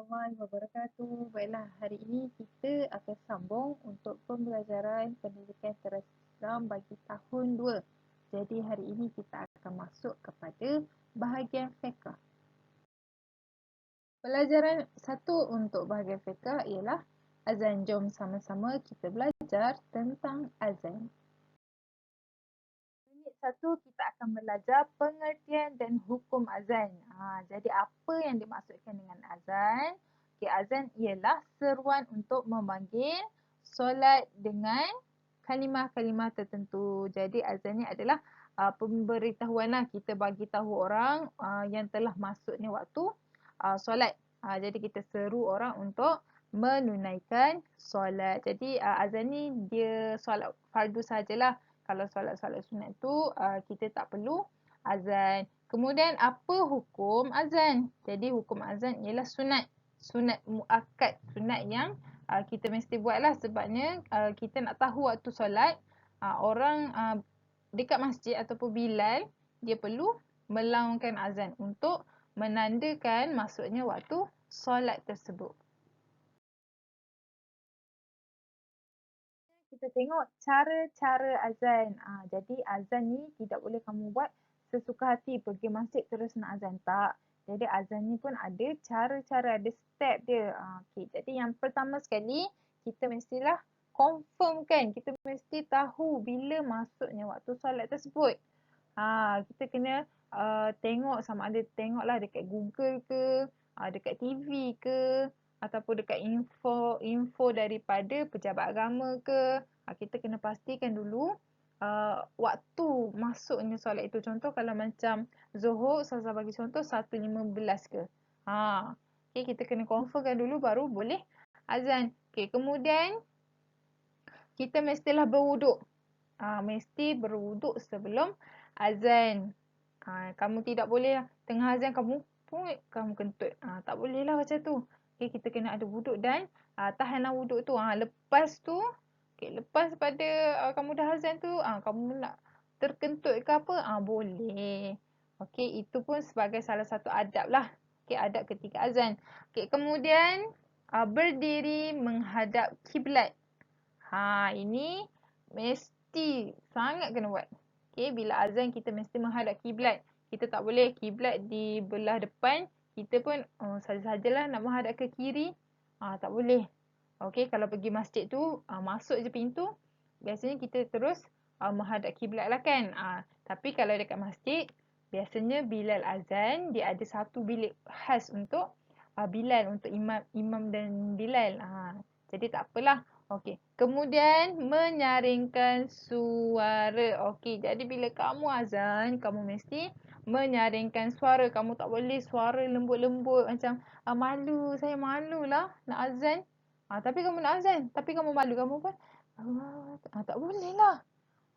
warahmatullahi wabarakatuh. Baiklah, hari ini kita akan sambung untuk pembelajaran pendidikan terhadap Islam bagi tahun 2. Jadi hari ini kita akan masuk kepada bahagian fiqh. Pelajaran satu untuk bahagian fiqh ialah azan. Jom sama-sama kita belajar tentang azan. Unit 1 kita akan belajar pengertian dan hukum azan. Jadi apa yang dimaksudkan dengan azan? Azan ialah seruan untuk memanggil solat dengan kalimah-kalimah tertentu. Jadi azan ni adalah pemberitahuan lah, kita bagi tahu orang yang telah masuknya waktu solat. Jadi kita seru orang untuk menunaikan solat. Jadi azan ni dia solat fardu sajalah. Kalau solat-solat sunat tu kita tak perlu azan. Kemudian apa hukum azan? Jadi hukum azan ialah sunat. Sunat muakkad, sunat yang kita mesti buat lah, sebabnya kita nak tahu waktu solat. Orang dekat masjid ataupun Bilal, dia perlu melaungkan azan untuk menandakan masuknya waktu solat tersebut. Kita tengok cara-cara azan. Jadi azan ni tidak boleh kamu buat sesuka hati pergi masjid terus nak azan. Tak. Jadi azan ni pun ada cara-cara, ada step dia. Okay. Jadi yang pertama sekali, kita mestilah confirm kan. Kita mesti tahu bila masuknya waktu solat tersebut. Kita kena tengok, sama ada tengoklah dekat Google ke, dekat TV ke, ataupun dekat info daripada pejabat agama ke. Kita kena pastikan dulu waktu masuknya solat itu. Contoh kalau macam Zuhur, Ustazah bagi contoh 1.15 ke. Okay, kita kena confirmkan dulu baru boleh azan. Okay, kemudian kita mestilah berwuduk. Mesti berwuduk sebelum azan. Kamu tidak boleh tengah azan kamu kentut. Tak boleh lah macam tu. Okay, kita kena ada wuduk dan tahanlah wuduk tu. Lepas tu, lepas pada kamu dah azan tu, kamu nak terkentut ke apa, boleh. Okay, itu pun sebagai salah satu adab lah. Okay, adab ketika azan. Okay, kemudian berdiri menghadap kiblat. Ini mesti sangat kena buat. Okay, bila azan kita mesti menghadap kiblat. Kita tak boleh kiblat di belah depan, kita pun saja-sajalah nak menghadap ke kiri. Tak boleh. Okay, kalau pergi masjid tu, masuk je pintu, biasanya kita terus menghadap kiblat lah kan. Tapi kalau dekat masjid, biasanya Bilal azan, dia ada satu bilik khas untuk Bilal, untuk imam dan Bilal. Jadi tak apalah. Okey. Kemudian menyaringkan suara. Okey, jadi bila kamu azan, kamu mesti menyaringkan suara. Kamu tak boleh suara lembut-lembut macam malu, saya malulah nak azan. Tapi kamu nak azan, tapi kamu malu, kamu pun tak boleh lah.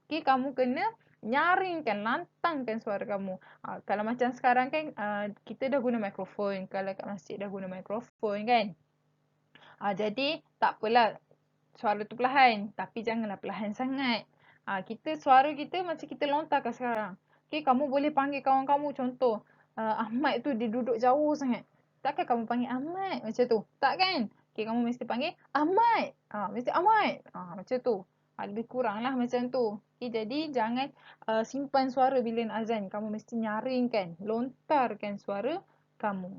Okey, kamu kena nyaringkan, lantangkan suara kamu. Kalau macam sekarang kan kita dah guna mikrofon. Kalau kat masjid dah guna mikrofon kan. Jadi tak apalah suara tu perlahan, tapi janganlah perlahan sangat. Suara kita macam kita lontarkan sekarang. Okay, kamu boleh panggil kawan kamu, contoh Ahmad tu dia duduk jauh sangat. Takkan kamu panggil Ahmad macam tu? Tak kan? Okay, kamu mesti panggil Ahmad. Mesti Ahmad. Macam tu. Lebih kurang lah macam tu. Okay, jadi jangan simpan suara bila nak azan. Kamu mesti nyaringkan, lontarkan suara kamu.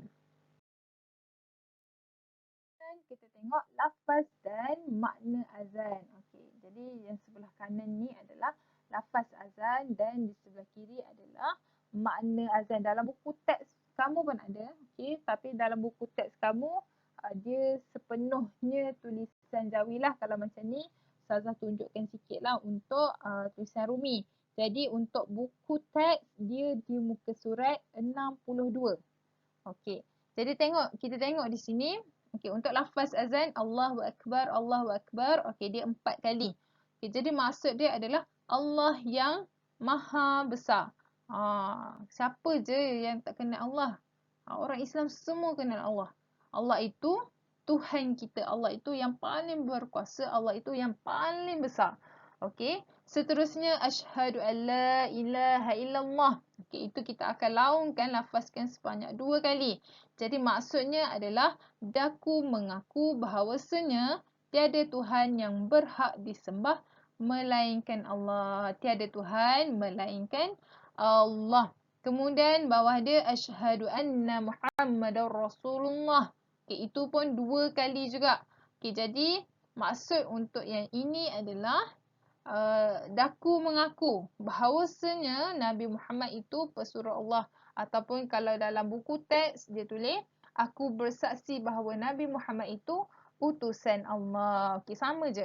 Kita tengok lafaz dan makna azan. Okey, jadi yang sebelah kanan ni adalah lafaz azan dan di sebelah kiri adalah makna azan. Dalam buku teks kamu pun ada, okey, tapi dalam buku teks kamu dia sepenuhnya tulisan Jawi lah. Kalau macam ni, Ustazah tunjukkan sikit lah untuk tulisan Rumi. Jadi untuk buku teks dia di muka surat 62. Okey. Jadi kita tengok di sini. Okey, untuk lafaz azan Allahu Akbar, Allahu Akbar. Okey, dia 4 kali. Okey, jadi maksud dia adalah Allah yang Maha Besar. Siapa je yang tak kenal Allah? Orang Islam semua kenal Allah. Allah itu Tuhan kita. Allah itu yang paling berkuasa. Allah itu yang paling besar. Okey. Seterusnya asyhadu an la ilaha illallah. Okey, itu kita akan laungkan, lafazkan sebanyak 2 kali. Jadi maksudnya adalah daku mengaku bahawasanya tiada Tuhan yang berhak disembah melainkan Allah. Tiada Tuhan melainkan Allah. Kemudian bawah dia asyhadu anna Muhammadar Rasulullah. Okey, itu pun 2 kali juga. Okey, jadi maksud untuk yang ini adalah daku mengaku bahawasanya Nabi Muhammad itu pesuruh Allah, ataupun kalau dalam buku teks dia tulis aku bersaksi bahawa Nabi Muhammad itu utusan Allah. Okey, sama je.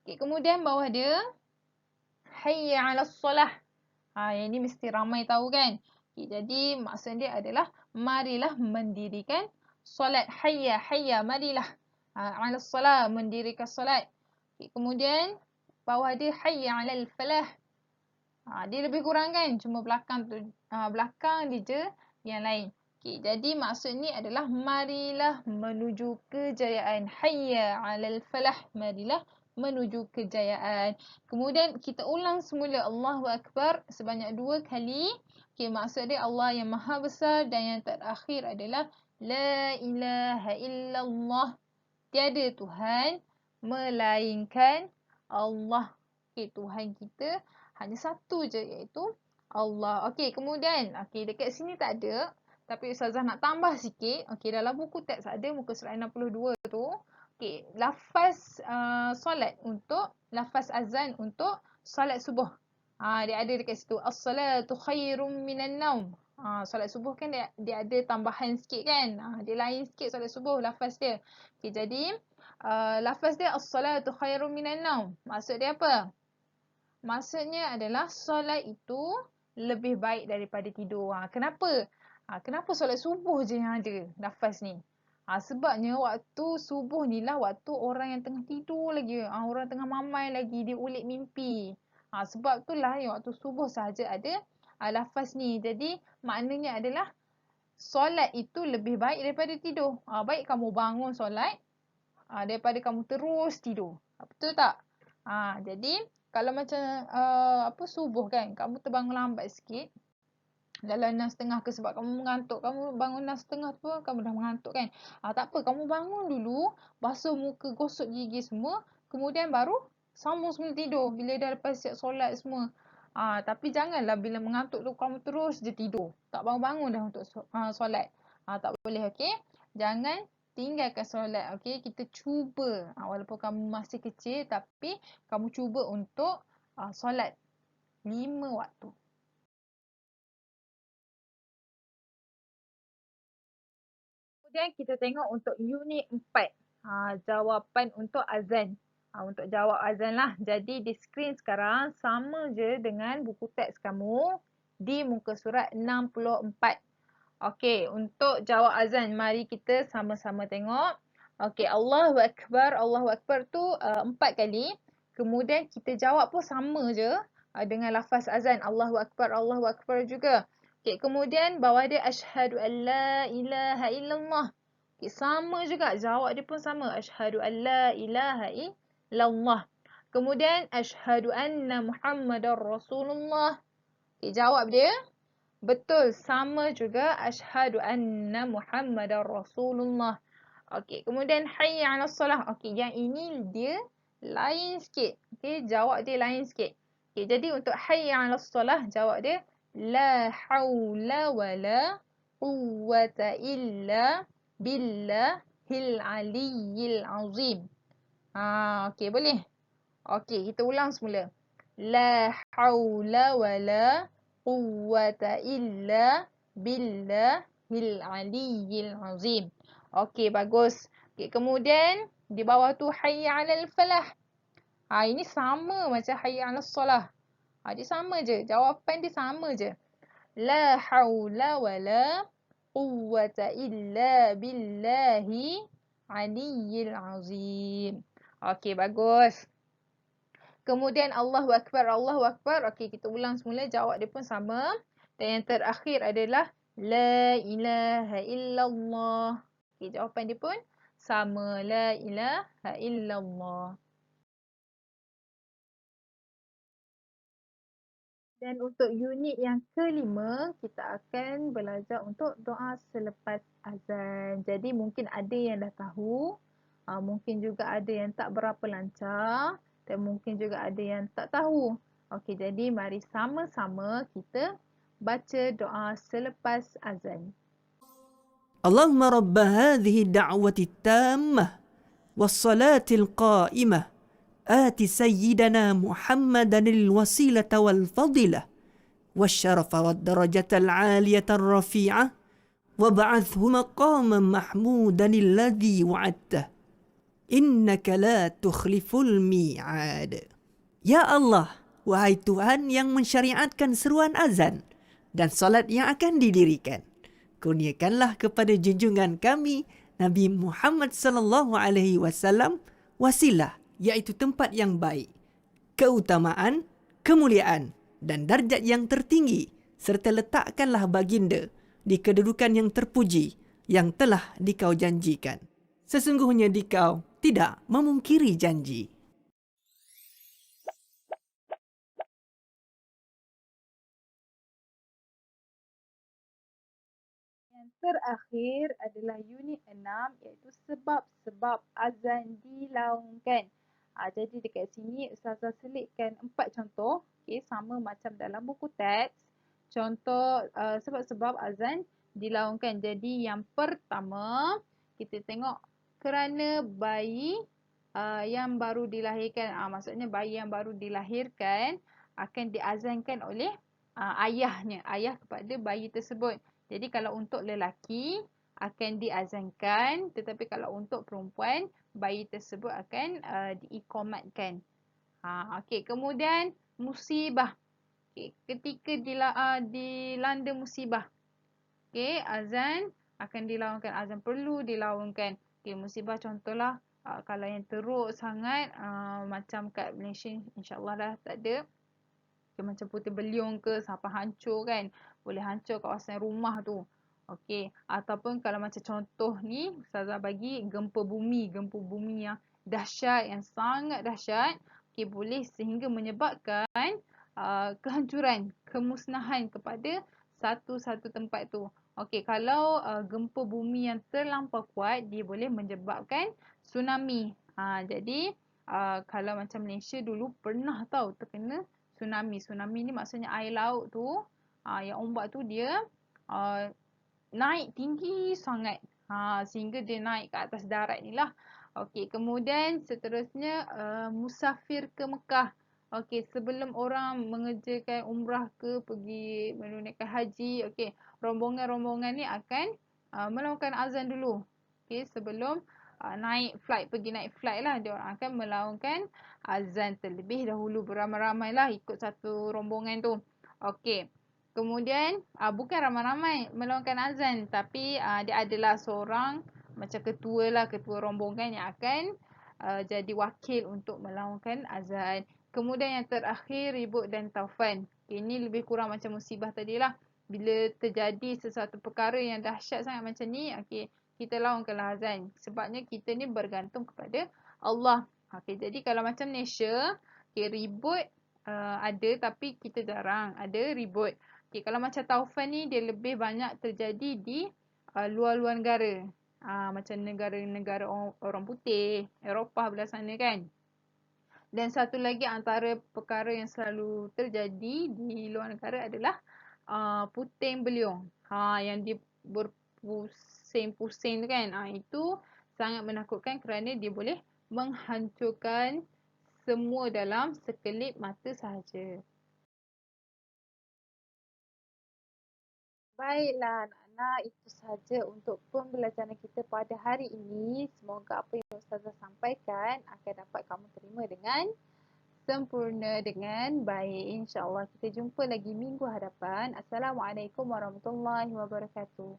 Okey, kemudian bawah dia hayya 'alas solah. Yang ni mesti ramai tahu kan. Okey, jadi maksud dia adalah marilah mendirikan solat. Hayya, hayya, marilah. 'Alas solah, mendirikan solat. Okey, kemudian bawah dia hayya 'alal falah. Dia lebih kurang kan, cuma belakang tu, belakang dia je yang lain. Okey, jadi maksud ni adalah marilah menuju kejayaan. Hayya 'alal falah, marilah menuju kejayaan. Kemudian kita ulang semula Allahu Akbar sebanyak 2 kali. Okey, maksud dia Allah yang Maha Besar, dan yang terakhir adalah la ilaha illallah. Tiada Tuhan melainkan Allah. Okey, Tuhan kita hanya satu je, iaitu Allah. Okey, kemudian dekat sini tak ada, tapi Ustazah nak tambah sikit. Okey, dalam buku teks ada muka surat 62 tu. Okey, lafaz solat untuk lafaz azan untuk solat subuh. Dia ada dekat situ. As-salatu khairum minan naum. Solat subuh kan dia ada tambahan sikit kan. Dia lain sikit solat subuh lafaz dia. Okey, jadi lafaz dia as-salatu khairum minan naum. Maksud dia apa? Maksudnya adalah solat itu lebih baik daripada tidur. Kenapa? Kenapa solat subuh je yang ada lafaz ni? Sebabnya waktu subuh ni lah waktu orang yang tengah tidur lagi. Orang tengah mamai lagi, dia ulit mimpi. Sebab itulah yang waktu subuh sahaja ada lafaz ni. Jadi maknanya adalah solat itu lebih baik daripada tidur. Baik kamu bangun solat daripada kamu terus tidur. Betul tak? Jadi kalau macam subuh kan, kamu terbangun lambat sikit, dalam 6.30 ke sebab kamu mengantuk, kamu bangun 6.30 tu kamu dah mengantuk kan. Tak apa, kamu bangun dulu, basuh muka, gosok gigi semua, kemudian baru sambung semula tidur bila dah lepas siap solat semua. Tapi janganlah bila mengantuk tu kamu terus je tidur. Tak bangun-bangun dah untuk solat. Tak boleh, okey? Jangan tinggalkan solat, okey? Kita cuba, walaupun kamu masih kecil, tapi kamu cuba untuk solat 5 waktu. Kemudian kita tengok untuk unit 4. Jawapan untuk azan. Untuk jawab azan lah. Jadi di skrin sekarang sama je dengan buku teks kamu di muka surat 64. Okey, untuk jawab azan, mari kita sama-sama tengok. Okey, Allahu Akbar. Allahu Akbar tu 4 kali. Kemudian kita jawab pun sama je dengan lafaz azan. Allahu Akbar juga. Okey, kemudian bawah dia asyhadu an la ilaha illallah. Okey, sama juga. Jawab dia pun sama. Asyhadu an la ilaha illallah. Kemudian asyhadu anna Muhammadar Rasulullah. Okey, jawab dia betul, sama juga. Asyhadu anna Muhammadar Rasulullah. Okey, kemudian hayya 'alas solah. Okey, yang ini dia lain sikit. Okey, jawab dia lain sikit. Okey, jadi untuk hayya 'alas solah, jawab dia la haula wala quwwata illa billahil aliyyil azim. Okey, boleh? Okey, kita ulang semula. La haula wala quwwata illa billahil aliyyil azim. Okey, bagus. Okey, kemudian di bawah tu hayya 'alal falah. Ini sama macam hayya 'alas solah. Dia sama je. Jawapan dia sama je. La haula wala quwwata illa billahi aliyyil azim. Okey, bagus. Kemudian Allahu Akbar, Allahu Akbar. Okey, kita ulang semula. Jawab dia pun sama. Dan yang terakhir adalah La ilaha illallah. Okey, jawapan dia pun sama. La ilaha illallah. Dan untuk unit yang kelima, kita akan belajar untuk doa selepas azan. Jadi mungkin ada yang dah tahu, mungkin juga ada yang tak berapa lancar dan mungkin juga ada yang tak tahu. Okey, jadi mari sama-sama kita baca doa selepas azan. اللهم رب هذه الدعوة التامة والصلاة القائمة آت سيدنا محمدا الوسيلة والفضيلة والشرف والدرجة العالية الرفيعة وابعثه مقاما محمودا الذي وعدته إنك لا تخلف الميعاد. Ya Allah, wahai Tuhan yang mensyariatkan seruan azan dan salat yang akan didirikan, kurniakanlah kepada junjungan kami Nabi Muhammad sallallahu alaihi wasallam wasilah, iaitu tempat yang baik, keutamaan, kemuliaan dan darjat yang tertinggi, serta letakkanlah baginda di kedudukan yang terpuji yang telah dikau janjikan. Sesungguhnya dikau tidak memungkiri janji. Yang terakhir adalah unit 6 iaitu sebab-sebab azan dilaungkan. Jadi dekat sini Ustazah selitkan 4 contoh, sama macam dalam buku teks. Contoh sebab-sebab azan dilaungkan. Jadi yang pertama, kita tengok kerana bayi yang baru dilahirkan, maksudnya bayi yang baru dilahirkan akan diazankan oleh ayahnya, ayah kepada bayi tersebut. Jadi kalau untuk lelaki akan diazankan, tetapi kalau untuk perempuan, bayi tersebut akan diikomatkan. Okey, kemudian musibah. Okay. Ketika dilanda musibah, azan akan dilaungkan, azan perlu dilaungkan. Musibah contohlah kalau yang teruk sangat macam kat Malaysia insya-Allah dah tak ada. Macam Puting Beliung ke sampai hancur kan. Boleh hancur kawasan rumah tu. Okey, ataupun kalau macam contoh ni Ustazah bagi gempa bumi yang dahsyat, yang sangat dahsyat, boleh sehingga menyebabkan kehancuran, kemusnahan kepada satu-satu tempat tu. Okey, kalau gempa bumi yang terlampau kuat, dia boleh menyebabkan tsunami. Jadi kalau macam Malaysia dulu pernah tahu terkena tsunami. Tsunami ni maksudnya air laut tu, yang ombak tu dia naik tinggi sangat. Sehingga dia naik ke atas darat ni lah. Okey, kemudian seterusnya musafir ke Mekah. Okey, sebelum orang mengerjakan umrah ke pergi menunaikan haji, okey, rombongan-rombongan ni akan melakukan azan dulu. Okey, sebelum pergi naik flight lah, dia orang akan melakukan azan terlebih dahulu, beramai-ramai lah ikut satu rombongan tu. Okey. Kemudian bukan ramai-ramai melakukan azan, tapi dia adalah seorang macam ketua lah, ketua rombongan yang akan jadi wakil untuk melakukan azan. Kemudian yang terakhir, ribut dan taufan. Ini lebih kurang macam musibah tadilah. Bila terjadi sesuatu perkara yang dahsyat sangat macam ni, kita lakukanlah azan. Sebabnya kita ni bergantung kepada Allah. Jadi kalau macam Malaysia, ribut ada tapi kita jarang ada ribut. Kalau macam taufan ni dia lebih banyak terjadi di luar-luar negara. Macam negara-negara orang putih, Eropah belah sana kan. Dan satu lagi antara perkara yang selalu terjadi di luar negara adalah puting beliung. Yang dia berpusing-pusing tu kan. Itu sangat menakutkan kerana dia boleh menghancurkan semua dalam sekelip mata sahaja. Baiklah anak-anak, itu sahaja untuk pembelajaran kita pada hari ini. Semoga apa yang Ustazah sampaikan akan dapat kamu terima dengan sempurna, dengan baik. InsyaAllah kita jumpa lagi minggu hadapan. Assalamualaikum warahmatullahi wabarakatuh.